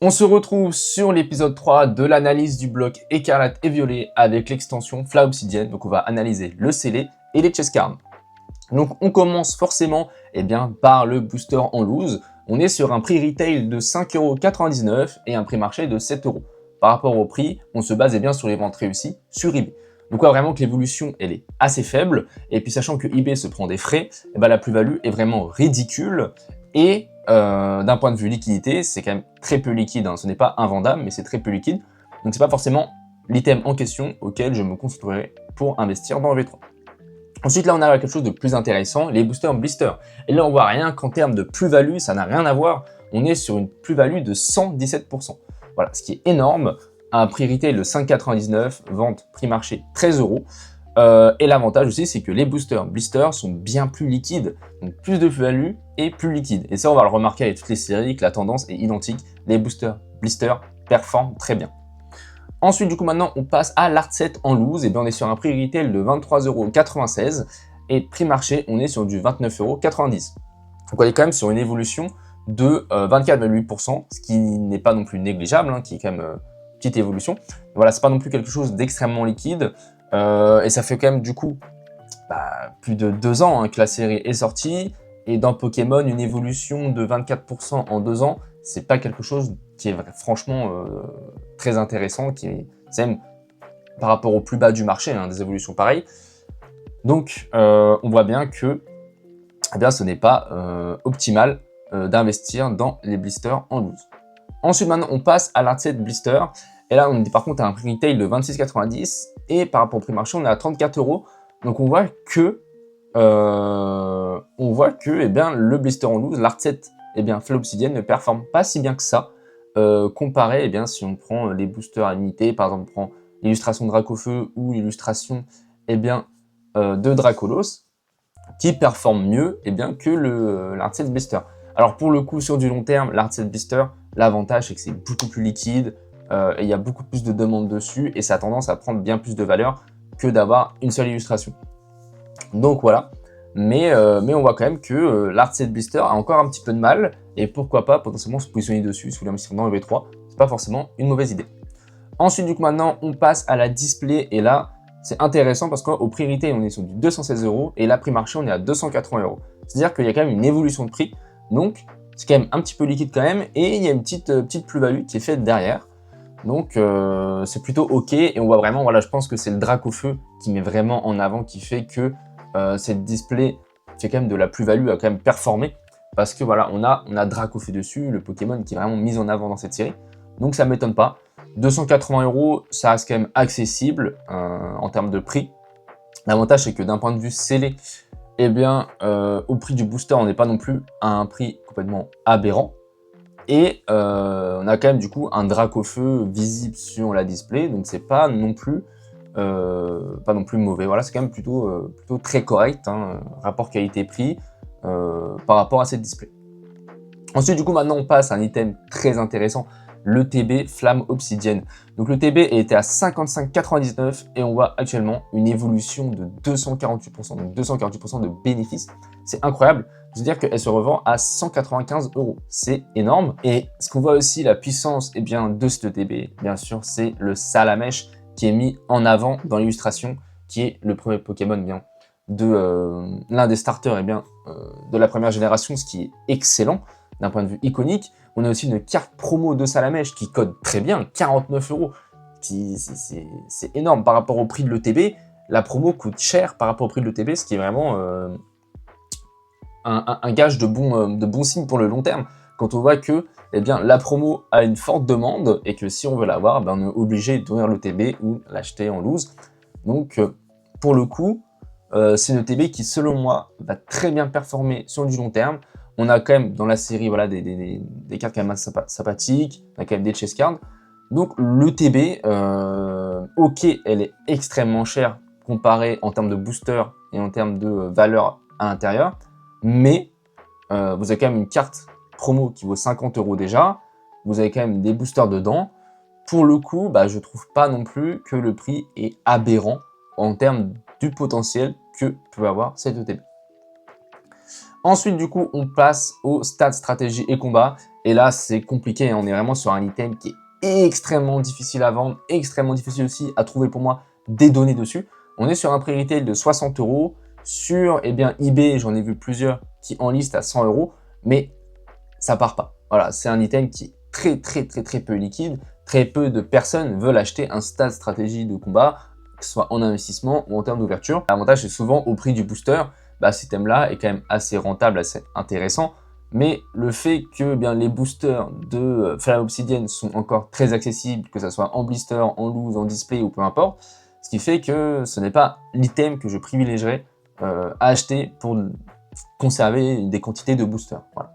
On se retrouve sur l'épisode 3 de l'analyse du bloc écarlate et violet avec l'extension Fla Obsidienne. Donc on va analyser le scellé et les chess cards. Donc on commence forcément par le booster en loose. On est sur un prix retail de 5,99 € et un prix marché de 7 €. Par rapport au prix, on se base sur les ventes réussies sur eBay. Donc on voit vraiment que l'évolution elle est assez faible. Et puis sachant que eBay se prend des frais, la plus-value est vraiment ridicule. Et d'un point de vue liquidité, c'est quand même très peu liquide. Ce n'est pas invendable, mais c'est très peu liquide. Donc c'est pas forcément l'item en question auquel je me concentrerai pour investir dans le V3. Ensuite, là, on a quelque chose de plus intéressant, les boosters blister. Et là, on voit rien qu'en termes de plus-value, ça n'a rien à voir. On est sur une plus-value de 117%. Voilà, ce qui est énorme. Un prix retail de 5,99 €, vente prix marché 13 €. Et l'avantage aussi, c'est que les boosters blister sont bien plus liquides. Donc plus de plus-value et plus liquide. Et ça, on va le remarquer avec toutes les séries, que la tendance est identique. Les boosters blister performent très bien. Ensuite, du coup, maintenant, on passe à l'art set en loose. Et bien, on est sur un prix retail de 23,96 € et prix marché, on est sur du 29,90 €. Donc, on est quand même sur une évolution de 24,8%, ce qui n'est pas non plus négligeable, qui est quand même une petite évolution. Voilà, c'est pas non plus quelque chose d'extrêmement liquide. Et ça fait quand même, du coup, plus de 2 ans que la série est sortie. Et dans Pokémon, une évolution de 24% en 2 ans, c'est pas quelque chose qui est franchement très intéressant, c'est même par rapport au plus bas du marché, des évolutions pareilles. Donc on voit bien que ce n'est pas optimal d'investir dans les blisters en loose. Ensuite, maintenant, on passe à l'art set blister. Et là, on est par contre à un prix retail de 26,90 € et par rapport au prix marché, on est à 34 €. Donc on voit que le blister en loose, l'art set Fla Obsidienne ne performe pas si bien que ça, comparé si on prend les boosters à l'unité, par exemple on prend l'illustration de Dracofeu ou l'illustration de Dracolos, qui performe mieux que l'art set blister. Alors pour le coup, sur du long terme, l'art set blister, l'avantage c'est que c'est beaucoup plus liquide, et il y a beaucoup plus de demandes dessus, et ça a tendance à prendre bien plus de valeur que d'avoir une seule illustration. Donc voilà, mais on voit quand même que l'art set blister a encore un petit peu de mal, et pourquoi pas potentiellement se positionner dessus si vous voulez investir dans le V3, c'est pas forcément une mauvaise idée. Ensuite, du coup, maintenant, on passe à la display, et là, c'est intéressant parce qu'au prix retail, on est sur du 216 €, et là, prix marché, on est à 280 €. C'est-à-dire qu'il y a quand même une évolution de prix, donc c'est quand même un petit peu liquide quand même, et il y a une petite plus-value qui est faite derrière. Donc c'est plutôt ok, et on voit vraiment, voilà, je pense que c'est le Dracofeu qui met vraiment en avant, qui fait que cette display fait quand même de la plus-value, à quand même performer, parce que voilà, on a Dracofeu dessus, le Pokémon qui est vraiment mis en avant dans cette série, donc ça m'étonne pas. 280 €, ça reste quand même accessible en termes de prix. L'avantage, c'est que d'un point de vue scellé, au prix du booster, on n'est pas non plus à un prix complètement aberrant. Et on a quand même du coup un Dracofeu visible sur la display, donc c'est pas non plus mauvais. Voilà, c'est quand même plutôt très correct, rapport qualité-prix par rapport à cette display. Ensuite, du coup, maintenant on passe à un item très intéressant, le TB Flamme Obsidienne. Donc le TB était à 55,99 € et on voit actuellement une évolution de 248%, donc 248% de bénéfices. C'est incroyable, c'est-à-dire qu'elle se revend à 195 €. C'est énorme. Et ce qu'on voit aussi, la puissance de ce TB, bien sûr, c'est le Salamèche qui est mis en avant dans l'illustration, qui est le premier Pokémon de l'un des starters de la première génération, ce qui est excellent d'un point de vue iconique. On a aussi une carte promo de Salamèche qui code très bien, 49 €. C'est énorme par rapport au prix de l'ETB. La promo coûte cher par rapport au prix de l'ETB, ce qui est vraiment un gage de bon signe pour le long terme. Quand on voit que la promo a une forte demande et que si on veut l'avoir, on est obligé d'ouvrir l'ETB ou l'acheter en loose. Donc pour le coup, c'est une ETB qui, selon moi, va très bien performer sur du long terme. On a quand même dans la série des cartes quand même assez sympathiques, on a quand même des chess cards. Donc l'ETB, ok, elle est extrêmement chère comparée en termes de booster et en termes de valeur à l'intérieur, mais vous avez quand même une carte promo qui vaut 50 € déjà, vous avez quand même des boosters dedans. Pour le coup, je trouve pas non plus que le prix est aberrant en termes du potentiel que peut avoir cette ETB. Ensuite, du coup, on passe aux stats, stratégie et combat. Et là, c'est compliqué. On est vraiment sur un item qui est extrêmement difficile à vendre, extrêmement difficile aussi à trouver pour moi des données dessus. On est sur un prix retail de 60 €. Sur eBay, j'en ai vu plusieurs qui en liste à 100 €, mais ça part pas. Voilà, c'est un item qui est très peu liquide. Très peu de personnes veulent acheter un stat stratégie de combat, que ce soit en investissement ou en termes d'ouverture. L'avantage, c'est souvent au prix du booster. Ce item-là est quand même assez rentable, assez intéressant. Mais le fait que les boosters de Flamme Obsidienne sont encore très accessibles, que ce soit en blister, en loose, en display ou peu importe, ce qui fait que ce n'est pas l'item que je privilégierais à acheter pour conserver des quantités de boosters. Voilà.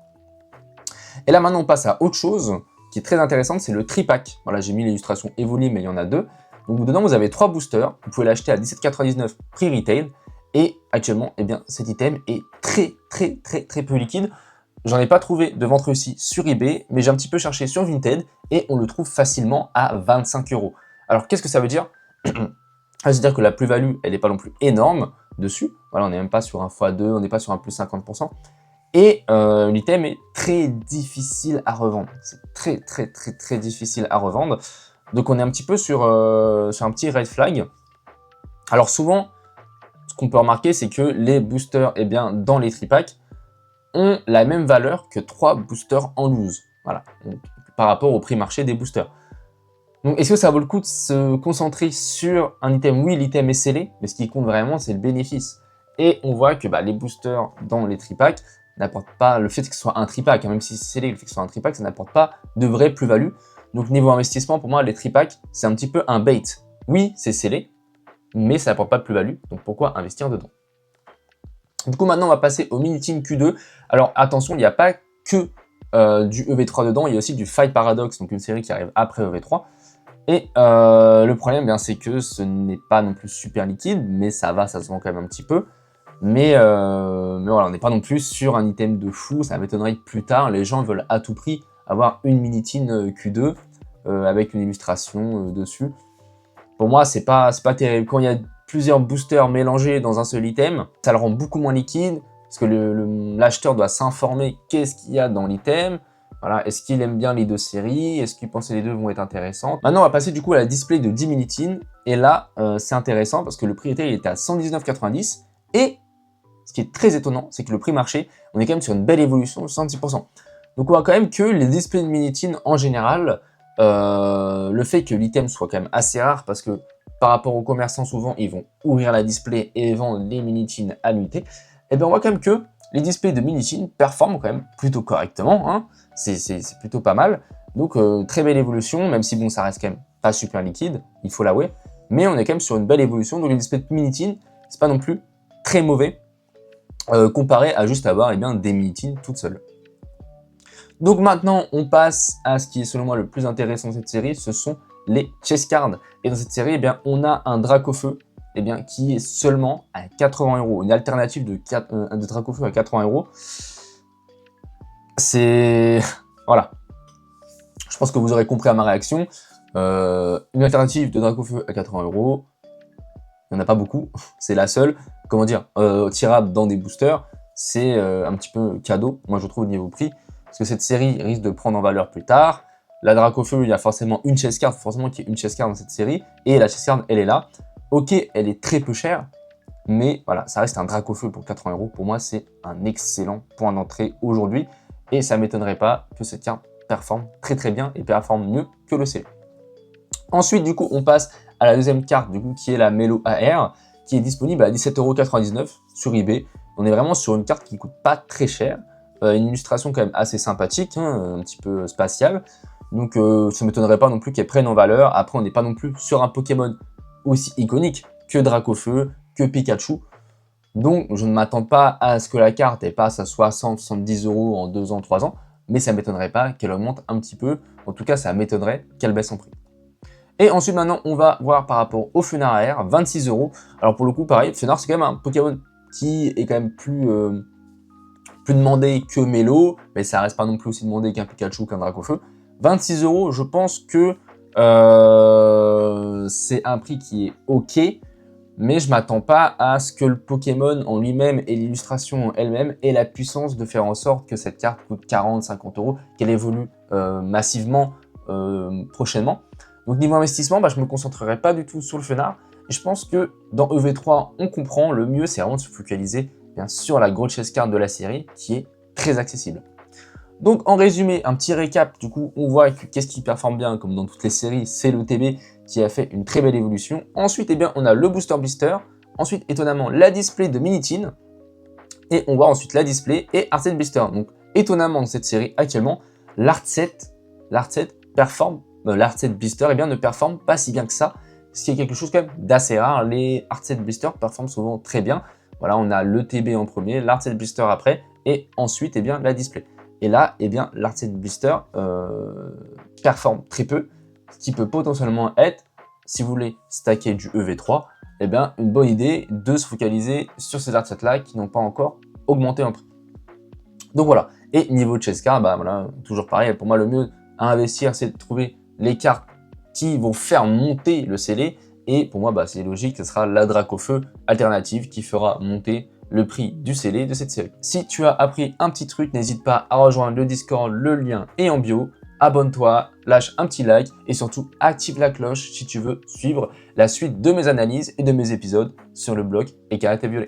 Et là maintenant on passe à autre chose qui est très intéressante, c'est le tripack. Voilà, j'ai mis l'illustration Evoli, mais il y en a deux. Donc dedans vous avez 3 boosters, vous pouvez l'acheter à 17,99 prix retail. Et actuellement, cet item est très peu liquide. J'en ai pas trouvé de vente réussie sur eBay, mais j'ai un petit peu cherché sur Vinted et on le trouve facilement à 25 €. Alors qu'est-ce que ça veut dire? Ça veut dire que la plus-value, elle n'est pas non plus énorme dessus. Voilà, on n'est même pas sur un x2, on n'est pas sur un plus 50%. Et l'item est très difficile à revendre. C'est très difficile à revendre. Donc on est un petit peu sur un petit red flag. Alors souvent, ce qu'on peut remarquer, c'est que les boosters dans les tripacks ont la même valeur que 3 boosters en loose. Voilà, donc, par rapport au prix marché des boosters. Donc est-ce que ça vaut le coup de se concentrer sur un item? Oui, l'item est scellé, mais ce qui compte vraiment, c'est le bénéfice. Et on voit que les boosters dans les tripacks n'apportent pas, le fait que ce soit un tripack, même si c'est scellé, le fait que ce soit un tripack, ça n'apporte pas de vraie plus-value. Donc niveau investissement, pour moi, les tripacks, c'est un petit peu un bait. Oui, c'est scellé, mais ça n'apporte pas de plus-value, donc pourquoi investir dedans? Du coup, maintenant, on va passer au Mini-Team Q2. Alors, attention, il n'y a pas que du EV3 dedans, il y a aussi du Fight Paradox, donc une série qui arrive après EV3. Et le problème, c'est que ce n'est pas non plus super liquide, mais ça va, ça se vend quand même un petit peu. Mais voilà, on n'est pas non plus sur un item de fou, ça m'étonnerait que plus tard, les gens veulent à tout prix avoir une Mini-Team Q2 avec une illustration dessus. Pour moi, c'est pas terrible. Quand il y a plusieurs boosters mélangés dans un seul item, ça le rend beaucoup moins liquide, parce que l'acheteur doit s'informer qu'est-ce qu'il y a dans l'item. Voilà, est-ce qu'il aime bien les deux séries? Est-ce qu'il pense que les deux vont être intéressantes? Maintenant, on va passer du coup à la display de 10 Mini-Team. Et là, c'est intéressant parce que le prix retail était à 119,90. Et ce qui est très étonnant, c'est que le prix marché, on est quand même sur une belle évolution de 66%. Donc on voit quand même que les displays de Mini-Team en général, le fait que l'item soit quand même assez rare parce que par rapport aux commerçants, souvent, ils vont ouvrir la display et vendre les Mini-Team à l'unité. Et bien on voit quand même que les displays de Mini-Team performent quand même plutôt correctement, hein. C'est plutôt pas mal. Donc très belle évolution, même si bon, ça reste quand même pas super liquide, il faut l'avouer. Mais on est quand même sur une belle évolution, donc les displays de Mini-Team, c'est pas non plus très mauvais comparé à juste avoir des Mini-Team toutes seules. Donc maintenant, on passe à ce qui est selon moi le plus intéressant de cette série, ce sont les chess cards. Et dans cette série, on a un Dracofeu qui est seulement à 80 €. Une alternative de Dracofeu à 80 €. C'est... Voilà. Je pense que vous aurez compris à ma réaction. Une alternative de Dracofeu à 80 €, il n'y en a pas beaucoup. C'est la seule. Comment dire, tirable dans des boosters. C'est un petit peu cadeau, moi je trouve, au niveau prix. Parce que cette série risque de prendre en valeur plus tard. La Dracofeu, il y a forcément une chess card, forcément qu'il y ait une chess card dans cette série. Et la chess card, elle est là. Ok, elle est très peu chère, mais voilà, ça reste un Dracofeu pour 80 €. Pour moi, c'est un excellent point d'entrée aujourd'hui. Et ça ne m'étonnerait pas que cette carte performe très bien et performe mieux que le CL. Ensuite, du coup, on passe à la deuxième carte, du coup, qui est la Melo AR, qui est disponible à 17,99 € sur eBay. On est vraiment sur une carte qui ne coûte pas très cher. Une illustration quand même assez sympathique, hein, un petit peu spatiale. Donc ça ne m'étonnerait pas non plus qu'elle prenne en valeur. Après, on n'est pas non plus sur un Pokémon aussi iconique que Dracofeu, que Pikachu. Donc je ne m'attends pas à ce que la carte elle passe à 60-70 € en 2 ans, 3 ans. Mais ça ne m'étonnerait pas qu'elle augmente un petit peu. En tout cas, ça m'étonnerait qu'elle baisse en prix. Et ensuite, maintenant, on va voir par rapport au Fenard AR, 26 €. Alors pour le coup, pareil, Fenard, c'est quand même un Pokémon qui est quand même plus demandé que Melo, mais ça reste pas non plus aussi demandé qu'un Pikachu ou qu'un Dracofeu. 26 €, je pense que c'est un prix qui est ok. mais je m'attends pas à ce que le Pokémon en lui-même et l'illustration en elle-même aient la puissance de faire en sorte que cette carte coûte 40-50 €, qu'elle évolue massivement prochainement. Donc niveau investissement, je me concentrerai pas du tout sur le Fenard. Et je pense que dans EV3, on comprend, le mieux c'est vraiment de se focaliser bien sur la grosse chess card de la série qui est très accessible. Donc en résumé, un petit récap, du coup on voit que qu'est-ce qui performe bien, comme dans toutes les séries, c'est le TB qui a fait une très belle évolution. Ensuite, on a le Booster Blister. Ensuite, étonnamment, la display de Minitin. Et on voit ensuite la display et Art Set Blister. Donc étonnamment dans cette série actuellement, l'Art Set Blister ne performe pas si bien que ça, ce qui est quelque chose quand même d'assez rare. Les Art Set Blister performent souvent très bien. Voilà, on a le TB en premier, l'Art Set Blister après, et ensuite la display. Et là, l'Art Set Blister performe très peu, ce qui peut potentiellement être, si vous voulez stacker du EV3, une bonne idée de se focaliser sur ces Art Sets là qui n'ont pas encore augmenté en prix. Donc voilà, et niveau de chess card, voilà, toujours pareil, pour moi le mieux à investir c'est de trouver les cartes qui vont faire monter le scellé, et pour moi c'est logique, ce sera la Dracofeu alternative qui fera monter le prix du scellé de cette série. Si tu as appris un petit truc, n'hésite pas à rejoindre le Discord, le lien est en bio. Abonne-toi, lâche un petit like et surtout active la cloche si tu veux suivre la suite de mes analyses et de mes épisodes sur le blog et Caractère Violet.